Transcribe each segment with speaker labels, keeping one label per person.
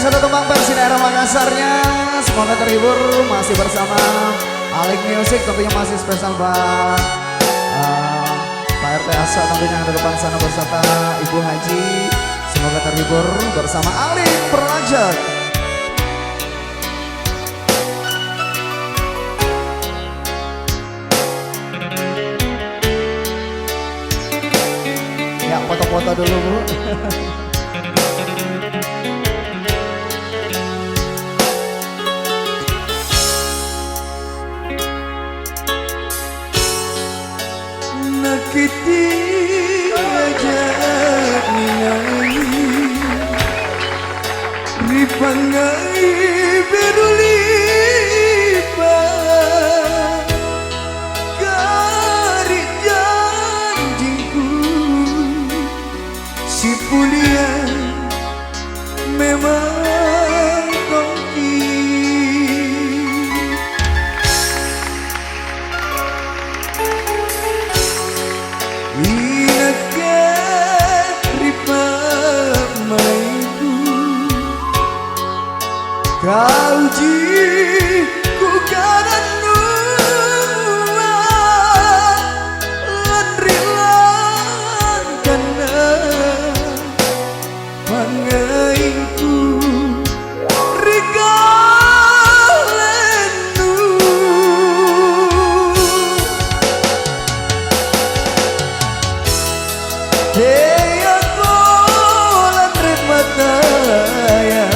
Speaker 1: satu tembang versi daerah Makassarnya. Semoga terhibur, masih bersama Alik Music, tentunya masih spesial buat Pak RT Asa tentunya yang ada depan sana beserta Ibu Haji. Semoga terhibur bersama Alik Project. Ya, foto-foto dulu Bu.
Speaker 2: Nakiti aja nilai ripangai beruli pa kari janjiku si pulia memang kongki. Kau ji ku karanu landrilan kana pangainku rigalenu hey aku landrit mataya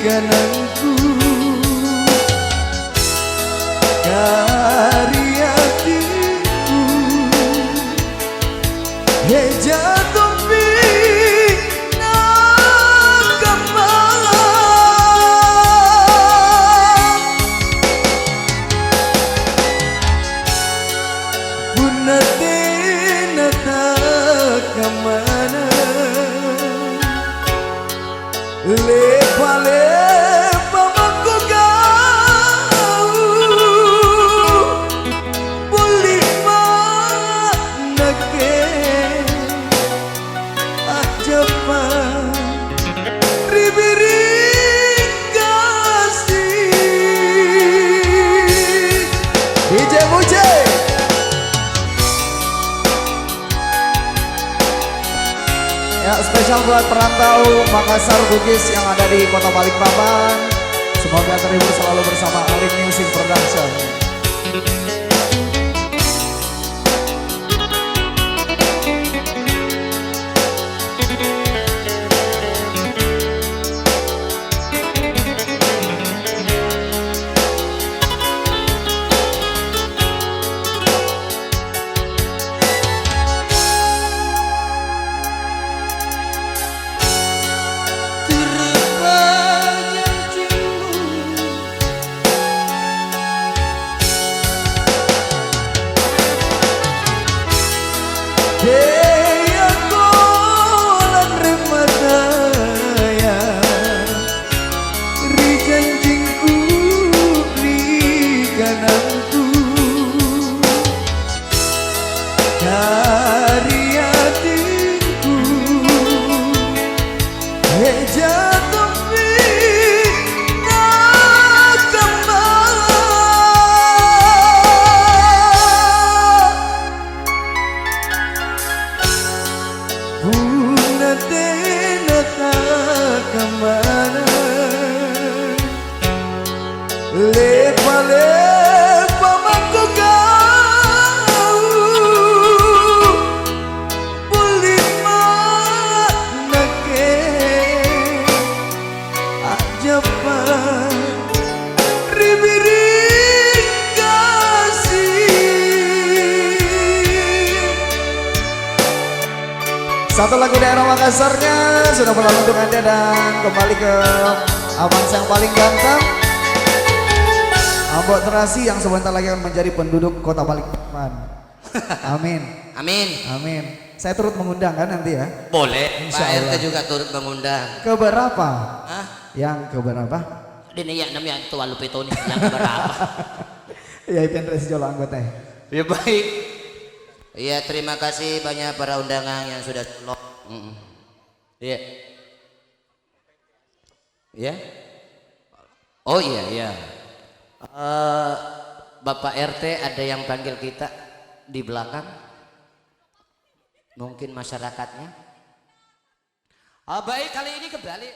Speaker 2: kananku karya hatiku he jatuh nakama punate natakamana lepale DJ Muce. Ya, spesial buat perantau Makassar Bugis yang ada di Kota Balikpapan. Semoga terhibur selalu bersama Alik Music Production. Hey aku landri mataya ri janjingku ri kananku dari hatiku hey jatuh kemana lepa-lepa mangko kau boleh manake aja pa ribiri kasih.
Speaker 1: Satu lagu daerah Makassarnya sudah berlalu untuk Anda dan kembali ke abang yang paling ganteng Ambok Terasi yang sebentar lagi akan menjadi penduduk Kota Balikpapan. Amin.
Speaker 3: Amin.
Speaker 1: Amin. Saya turut mengundang kan nanti ya?
Speaker 3: Boleh. Pak RT juga turut mengundang.
Speaker 1: Keberapa?
Speaker 3: Hah?
Speaker 1: Yang keberapa?
Speaker 3: Dini ya namanya tua lupito nih yang keberapa?
Speaker 1: Ya itu yang Resi Jolo anggota.
Speaker 3: Ya baik. Iya, terima kasih banyak para undangan yang sudah lock. Iya. Iya. Oh iya iya. Bapak RT ada yang panggil kita di belakang. Mungkin masyarakatnya. Baik, kali ini kembali